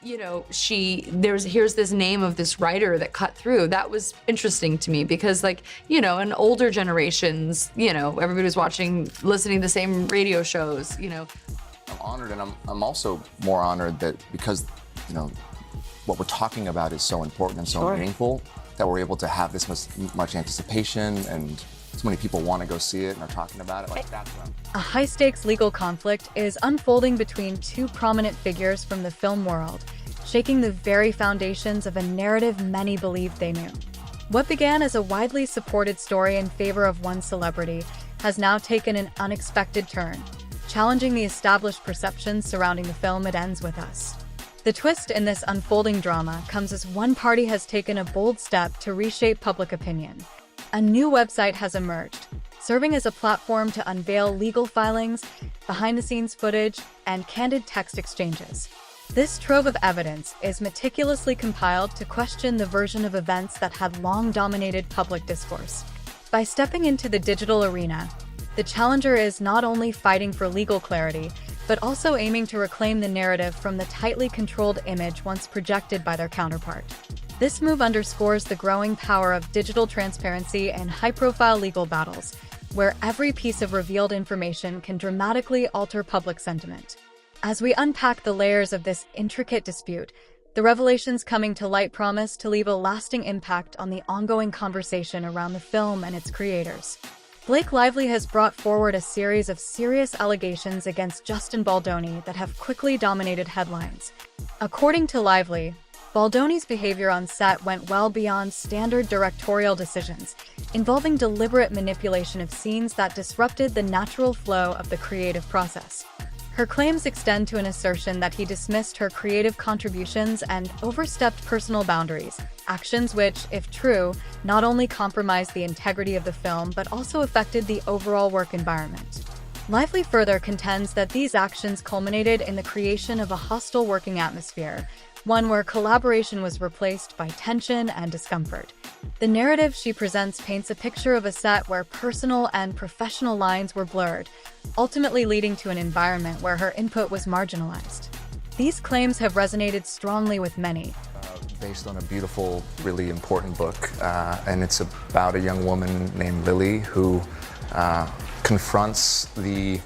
here's this name of this writer that cut through. That was interesting to me because, like, in older generations, everybody was listening to the same radio shows. I'm honored, and I'm also more honored that because, what we're talking about is so important and so meaningful, that we're able to have this much anticipation, and so many people want to go see it and are talking about it. Like, that's what A high-stakes legal conflict is unfolding between two prominent figures from the film world, shaking the very foundations of a narrative many believed they knew. What began as a widely supported story in favor of one celebrity has now taken an unexpected turn, challenging the established perceptions surrounding the film It Ends With Us. The twist in this unfolding drama comes as one party has taken a bold step to reshape public opinion. A new website has emerged, serving as a platform to unveil legal filings, behind-the-scenes footage, and candid text exchanges. This trove of evidence is meticulously compiled to question the version of events that had long dominated public discourse. By stepping into the digital arena, the challenger is not only fighting for legal clarity, but also aiming to reclaim the narrative from the tightly controlled image once projected by their counterpart. This move underscores the growing power of digital transparency and high-profile legal battles, where every piece of revealed information can dramatically alter public sentiment. As we unpack the layers of this intricate dispute, the revelations coming to light promise to leave a lasting impact on the ongoing conversation around the film and its creators. Blake Lively has brought forward a series of serious allegations against Justin Baldoni that have quickly dominated headlines. According to Lively, Baldoni's behavior on set went well beyond standard directorial decisions, involving deliberate manipulation of scenes that disrupted the natural flow of the creative process. Her claims extend to an assertion that he dismissed her creative contributions and overstepped personal boundaries, actions which, if true, not only compromised the integrity of the film but also affected the overall work environment. Lively further contends that these actions culminated in the creation of a hostile working atmosphere, one where collaboration was replaced by tension and discomfort. The narrative she presents paints a picture of a set where personal and professional lines were blurred, ultimately leading to an environment where her input was marginalized. These claims have resonated strongly with many. based on a beautiful, really important book, and it's about a young woman named Lily who confronts the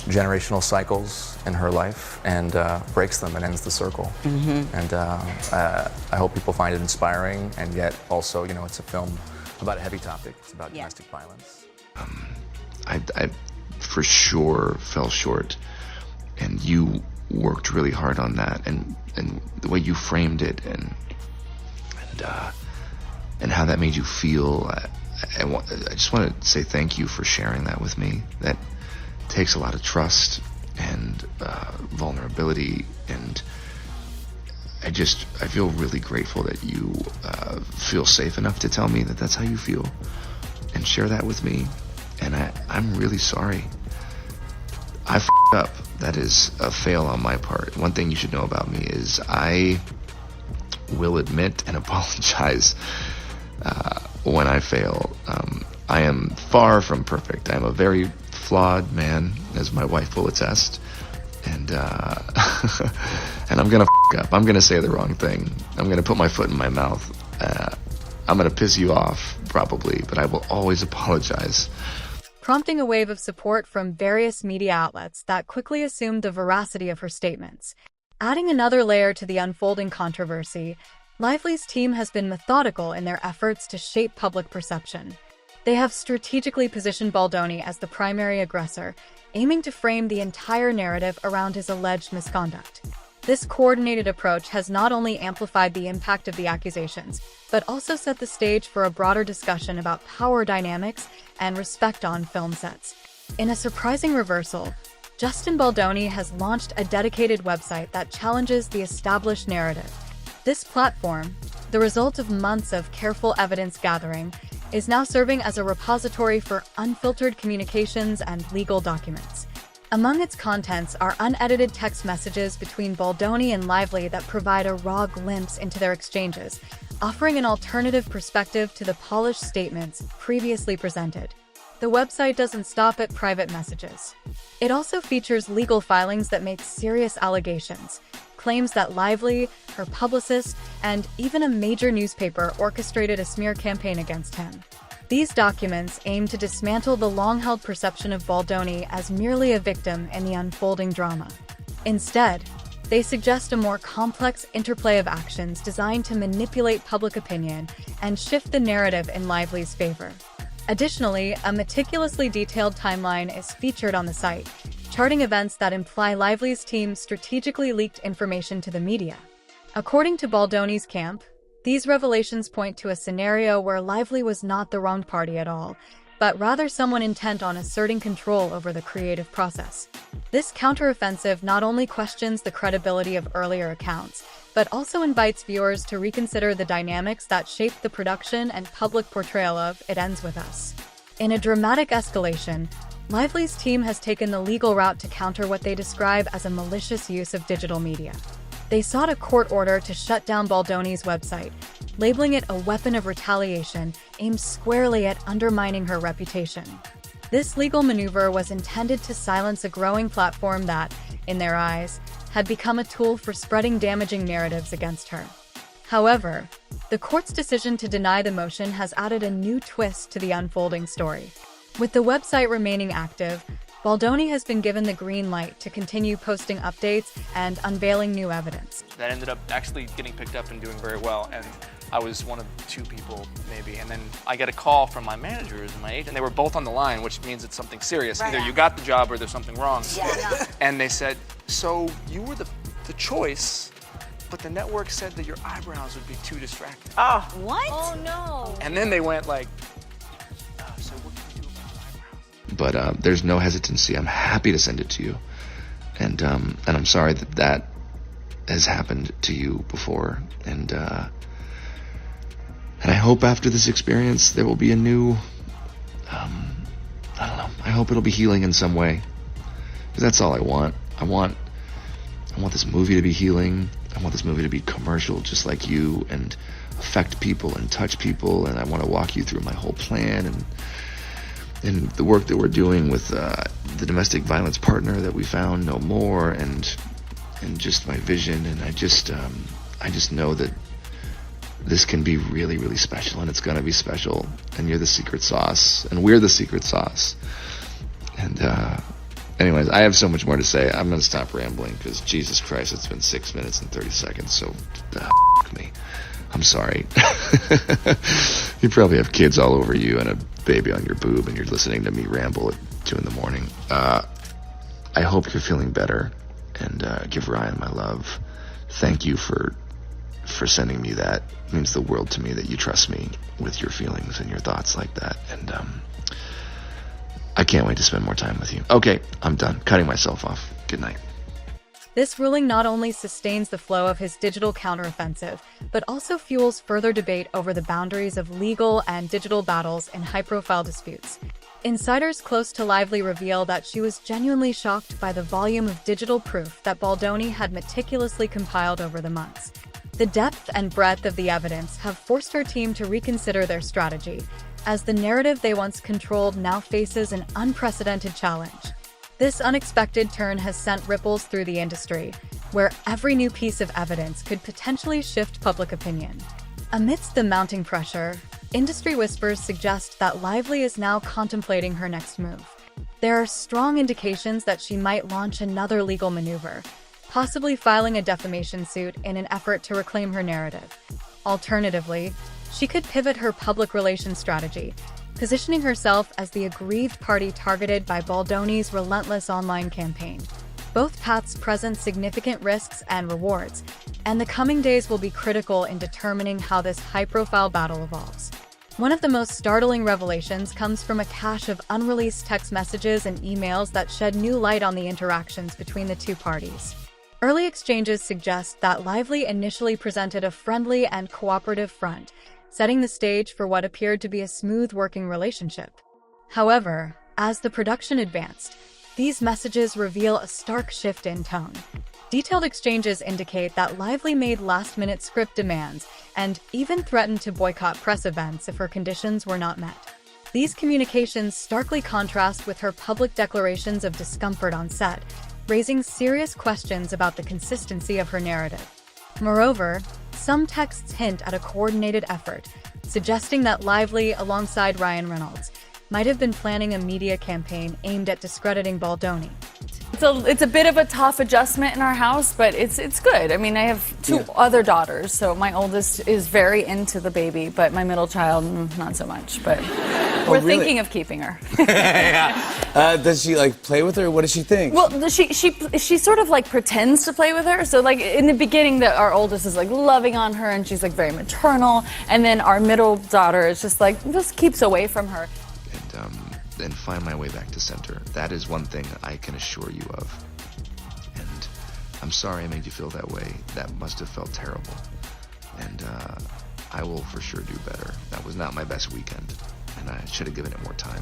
generational cycles in her life and breaks them and ends the circle. And I hope people find it inspiring, and yet also, you know, it's a film about a heavy topic. It's about domestic violence. I for sure fell short, and you worked really hard on that, and the way you framed it, and how that made you feel. I just want to say thank you for sharing that with me. That takes a lot of trust and vulnerability, and I feel really grateful that you feel safe enough to tell me that that's how you feel and share that with me. And I'm really sorry. I f***ed up. That is a fail on my part. One thing you should know about me is I will admit and apologize when I fail. I am far from perfect. I am a very flawed man, as my wife will attest. And and I'm gonna f*** up. I'm gonna say the wrong thing. I'm gonna put my foot in my mouth. I'm gonna piss you off, probably, but I will always apologize. Prompting a wave of support from various media outlets that quickly assumed the veracity of her statements. Adding another layer to the unfolding controversy, Lively's team has been methodical in their efforts to shape public perception. They have strategically positioned Baldoni as the primary aggressor, aiming to frame the entire narrative around his alleged misconduct. This coordinated approach has not only amplified the impact of the accusations, but also set the stage for a broader discussion about power dynamics and respect on film sets. In a surprising reversal, Justin Baldoni has launched a dedicated website that challenges the established narrative. This platform, the result of months of careful evidence gathering, is now serving as a repository for unfiltered communications and legal documents. Among its contents are unedited text messages between Baldoni and Lively that provide a raw glimpse into their exchanges, offering an alternative perspective to the polished statements previously presented. The website doesn't stop at private messages. It also features legal filings that make serious allegations, claims that Lively, her publicist, and even a major newspaper orchestrated a smear campaign against him. These documents aim to dismantle the long-held perception of Baldoni as merely a victim in the unfolding drama. Instead, they suggest a more complex interplay of actions designed to manipulate public opinion and shift the narrative in Lively's favor. Additionally, a meticulously detailed timeline is featured on the site, charting events that imply Lively's team strategically leaked information to the media. According to Baldoni's camp, these revelations point to a scenario where Lively was not the wronged party at all, but rather someone intent on asserting control over the creative process. This counteroffensive not only questions the credibility of earlier accounts, but also invites viewers to reconsider the dynamics that shaped the production and public portrayal of It Ends With Us. In a dramatic escalation, Lively's team has taken the legal route to counter what they describe as a malicious use of digital media. They sought a court order to shut down Baldoni's website, labeling it a weapon of retaliation aimed squarely at undermining her reputation. This legal maneuver was intended to silence a growing platform that, in their eyes, had become a tool for spreading damaging narratives against her. However, the court's decision to deny the motion has added a new twist to the unfolding story. With the website remaining active, Baldoni has been given the green light to continue posting updates and unveiling new evidence. That ended up actually getting picked up and doing very well, and I was one of 2 people maybe, and then I get a call from my managers and my agent. They were both on the line, which means it's something serious. Right. Either you got the job or there's something wrong. Yeah. And they said, so you were the choice, but the network said that your eyebrows would be too distracting. Oh, what? Oh, no. And then they went like, so what can we do about your eyebrows? But there's no hesitancy. I'm happy to send it to you. And I'm sorry that has happened to you before. And I hope after this experience there will be a new, I don't know, I hope it'll be healing in some way. Because that's all I want. I want this movie to be healing. I want this movie to be commercial just like you and affect people and touch people. And I want to walk you through my whole plan and the work that we're doing with the domestic violence partner that we found, No More, and just my vision. And I just know that this can be really, really special, and it's gonna be special. And you're the secret sauce, and we're the secret sauce. And anyways, I have so much more to say. I'm gonna stop rambling because Jesus Christ, it's been 6 minutes and 30 seconds. So me. I'm sorry. You probably have kids all over you and a baby on your boob, and you're listening to me ramble at 2 in the morning. I hope you're feeling better, and give Ryan my love. Thank you for sending me that. It means the world to me that you trust me with your feelings and your thoughts like that. And I can't wait to spend more time with you. Okay, I'm done. Cutting myself off. Good night. This ruling not only sustains the flow of his digital counteroffensive, but also fuels further debate over the boundaries of legal and digital battles in high-profile disputes. Insiders close to Lively reveal that she was genuinely shocked by the volume of digital proof that Baldoni had meticulously compiled over the months. The depth and breadth of the evidence have forced her team to reconsider their strategy, as the narrative they once controlled now faces an unprecedented challenge. This unexpected turn has sent ripples through the industry, where every new piece of evidence could potentially shift public opinion. Amidst the mounting pressure, industry whispers suggest that Lively is now contemplating her next move. There are strong indications that she might launch another legal maneuver, possibly filing a defamation suit in an effort to reclaim her narrative. Alternatively, she could pivot her public relations strategy, positioning herself as the aggrieved party targeted by Baldoni's relentless online campaign. Both paths present significant risks and rewards, and the coming days will be critical in determining how this high-profile battle evolves. One of the most startling revelations comes from a cache of unreleased text messages and emails that shed new light on the interactions between the two parties. Early exchanges suggest that Lively initially presented a friendly and cooperative front, setting the stage for what appeared to be a smooth working relationship. However, as the production advanced, these messages reveal a stark shift in tone. Detailed exchanges indicate that Lively made last-minute script demands and even threatened to boycott press events if her conditions were not met. These communications starkly contrast with her public declarations of discomfort on set, raising serious questions about the consistency of her narrative. Moreover, some texts hint at a coordinated effort, suggesting that Lively, alongside Ryan Reynolds, might have been planning a media campaign aimed at discrediting Baldoni. It's a bit of a tough adjustment in our house, but it's good. I mean, I have two other daughters, so my oldest is very into the baby, but my middle child, not so much. But we're thinking of keeping her. Does she like play with her? What does she think? Well, she sort of like pretends to play with her. So like in the beginning, our oldest is like loving on her, and she's like very maternal, and then our middle daughter is just keeps away from her. And find my way back to center. That is one thing I can assure you of. And I'm sorry I made you feel that way. That must have felt terrible. And I will for sure do better. That was not my best weekend, and I should have given it more time.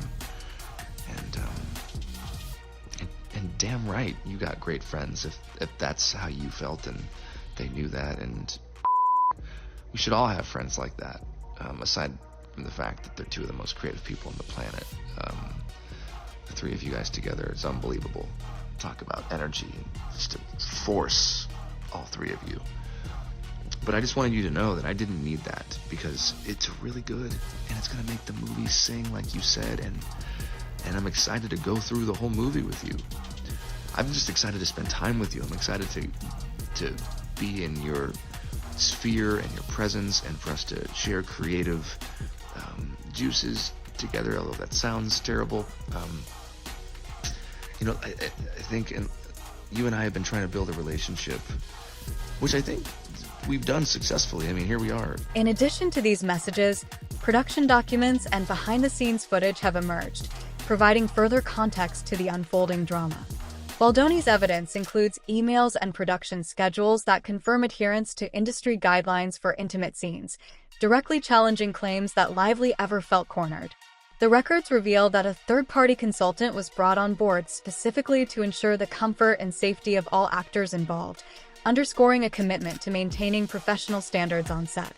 And damn right, you got great friends if that's how you felt and they knew that. And we should all have friends like that, aside from the fact that they're two of the most creative people on the planet. The three of you guys together, it's unbelievable. Talk about energy, just a force, all three of you. But I just wanted you to know that I didn't need that, because it's really good, and it's gonna make the movie sing like you said, and I'm excited to go through the whole movie with you. I'm just excited to spend time with you. I'm excited to be in your sphere and your presence, and for us to share creative juices together, although that sounds terrible. I think you and I have been trying to build a relationship, which I think we've done successfully. I mean, here we are. In addition to these messages, production documents and behind-the-scenes footage have emerged, providing further context to the unfolding drama. Baldoni's evidence includes emails and production schedules that confirm adherence to industry guidelines for intimate scenes, directly challenging claims that Lively ever felt cornered. The records reveal that a third-party consultant was brought on board specifically to ensure the comfort and safety of all actors involved, underscoring a commitment to maintaining professional standards on set.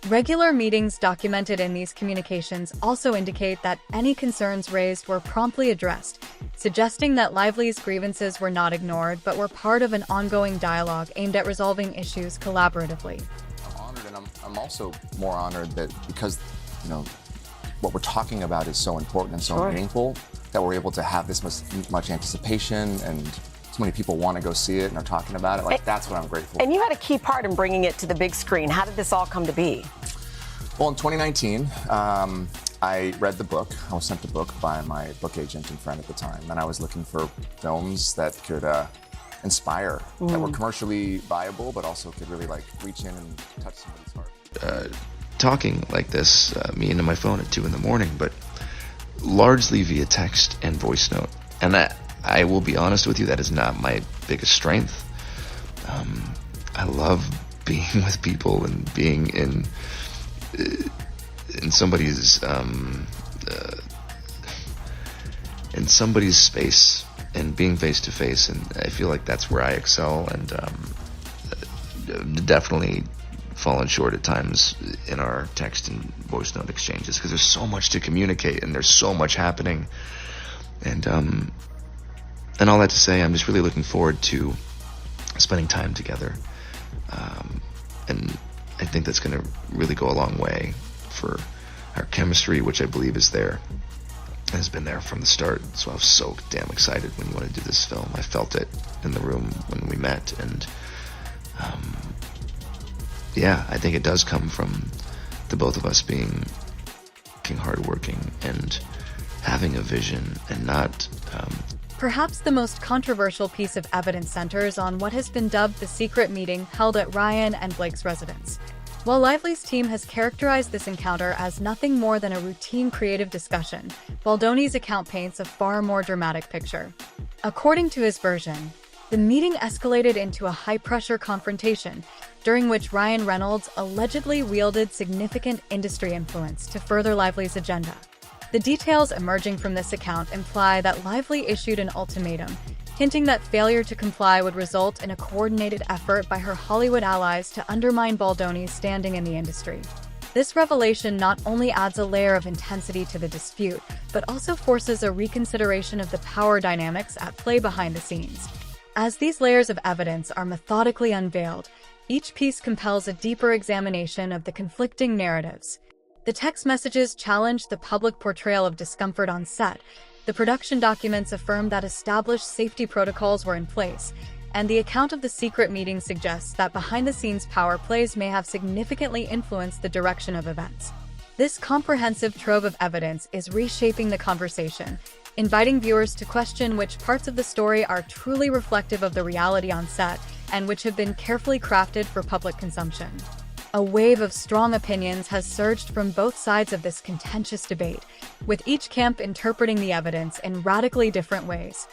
Regular meetings documented in these communications also indicate that any concerns raised were promptly addressed, suggesting that Lively's grievances were not ignored but were part of an ongoing dialogue aimed at resolving issues collaboratively. I'm honored, and I'm also more honored that because, what we're talking about is so important and so meaningful, that we're able to have this much anticipation, and so many people want to go see it and are talking about it. That's what I'm grateful for. And you had a key part in bringing it to the big screen. How did this all come to be? Well, in 2019, I read the book. I was sent the book by my book agent and friend at the time, and I was looking for films that could inspire, that were commercially viable, but also could really reach in and touch somebody's heart. Talking like this, me into my phone at 2 a.m, but largely via text and voice note. And I will be honest with you, that is not my biggest strength. I love being with people and being in somebody's space and being face to face, and I feel like that's where I excel, and definitely fallen short at times in our text and voice note exchanges, because there's so much to communicate and there's so much happening, and all that to say, I'm just really looking forward to spending time together, and I think that's going to really go a long way for our chemistry, which I believe is there, has been there from the start. So I was so damn excited when you wanted to do this film. I felt it in the room when we met, and yeah, I think it does come from the both of us being hardworking and having a vision, and not Perhaps the most controversial piece of evidence centers on what has been dubbed the secret meeting held at Ryan and Blake's residence. While Lively's team has characterized this encounter as nothing more than a routine creative discussion, Baldoni's account paints a far more dramatic picture. According to his version, the meeting escalated into a high-pressure confrontation, during which Ryan Reynolds allegedly wielded significant industry influence to further Lively's agenda. The details emerging from this account imply that Lively issued an ultimatum, hinting that failure to comply would result in a coordinated effort by her Hollywood allies to undermine Baldoni's standing in the industry. This revelation not only adds a layer of intensity to the dispute, but also forces a reconsideration of the power dynamics at play behind the scenes. As these layers of evidence are methodically unveiled, each piece compels a deeper examination of the conflicting narratives. The text messages challenge the public portrayal of discomfort on set, the production documents affirm that established safety protocols were in place, and the account of the secret meeting suggests that behind-the-scenes power plays may have significantly influenced the direction of events. This comprehensive trove of evidence is reshaping the conversation, inviting viewers to question which parts of the story are truly reflective of the reality on set and which have been carefully crafted for public consumption. A wave of strong opinions has surged from both sides of this contentious debate, with each camp interpreting the evidence in radically different ways.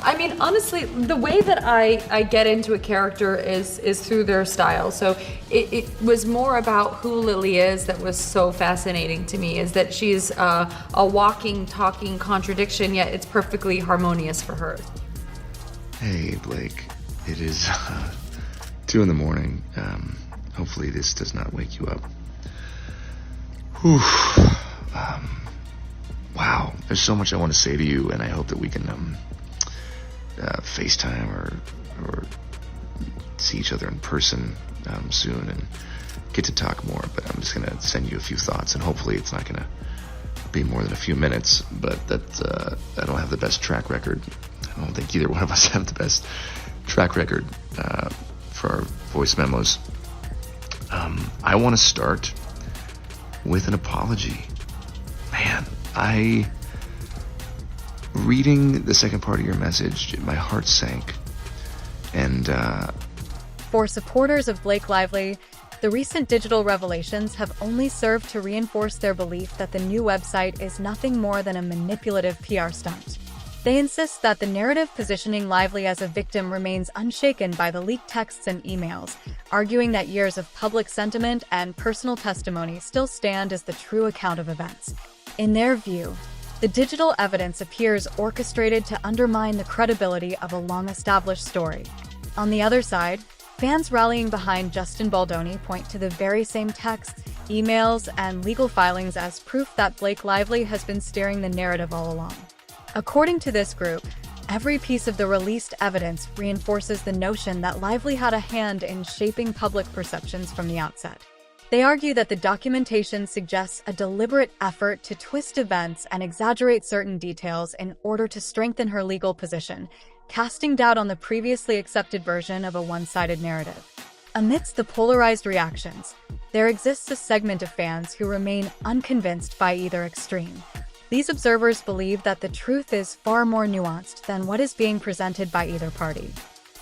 I mean, honestly, the way that I get into a character is through their style. So it was more about who Lily is that was so fascinating to me, is that she's a walking, talking contradiction, yet it's perfectly harmonious for her. Hey, Blake. It is 2 in the morning. Hopefully this does not wake you up. Whew. Wow. There's so much I want to say to you, and I hope that we can FaceTime or see each other in person soon and get to talk more. But I'm just going to send you a few thoughts, and hopefully it's not going to be more than a few minutes. But I don't have the best track record. I don't think either one of us have the best track record for our voice memos. I want to start with an apology. Man, reading the second part of your message, my heart sank. And, For supporters of Blake Lively, the recent digital revelations have only served to reinforce their belief that the new website is nothing more than a manipulative PR stunt. They insist that the narrative positioning Lively as a victim remains unshaken by the leaked texts and emails, arguing that years of public sentiment and personal testimony still stand as the true account of events. In their view, the digital evidence appears orchestrated to undermine the credibility of a long-established story. On the other side, fans rallying behind Justin Baldoni point to the very same texts, emails, and legal filings as proof that Blake Lively has been steering the narrative all along. According to this group, every piece of the released evidence reinforces the notion that Lively had a hand in shaping public perceptions from the outset. They argue that the documentation suggests a deliberate effort to twist events and exaggerate certain details in order to strengthen her legal position, casting doubt on the previously accepted version of a one-sided narrative. Amidst the polarized reactions, there exists a segment of fans who remain unconvinced by either extreme. These observers believe that the truth is far more nuanced than what is being presented by either party.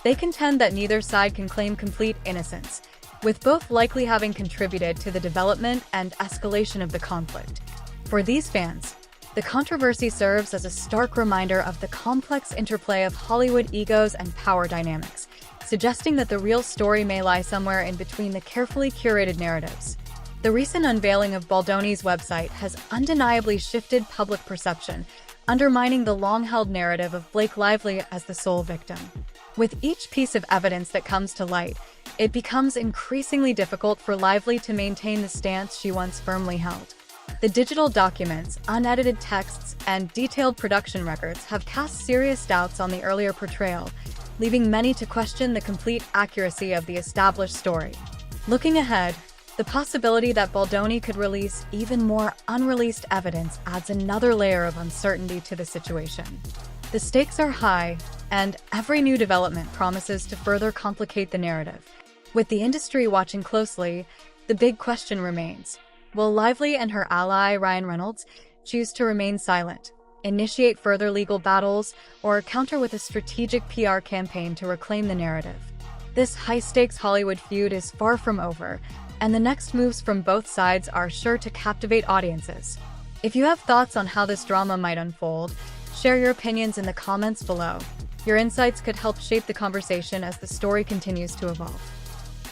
They contend that neither side can claim complete innocence, with both likely having contributed to the development and escalation of the conflict. For these fans, the controversy serves as a stark reminder of the complex interplay of Hollywood egos and power dynamics, suggesting that the real story may lie somewhere in between the carefully curated narratives. The recent unveiling of Baldoni's website has undeniably shifted public perception, undermining the long-held narrative of Blake Lively as the sole victim. With each piece of evidence that comes to light, it becomes increasingly difficult for Lively to maintain the stance she once firmly held. The digital documents, unedited texts, and detailed production records have cast serious doubts on the earlier portrayal, leaving many to question the complete accuracy of the established story. Looking ahead, the possibility that Baldoni could release even more unreleased evidence adds another layer of uncertainty to the situation. The stakes are high, and every new development promises to further complicate the narrative. With the industry watching closely, the big question remains: will Lively and her ally, Ryan Reynolds, choose to remain silent, initiate further legal battles, or counter with a strategic PR campaign to reclaim the narrative? This high-stakes Hollywood feud is far from over, and the next moves from both sides are sure to captivate audiences. If you have thoughts on how this drama might unfold, share your opinions in the comments below. Your insights could help shape the conversation as the story continues to evolve.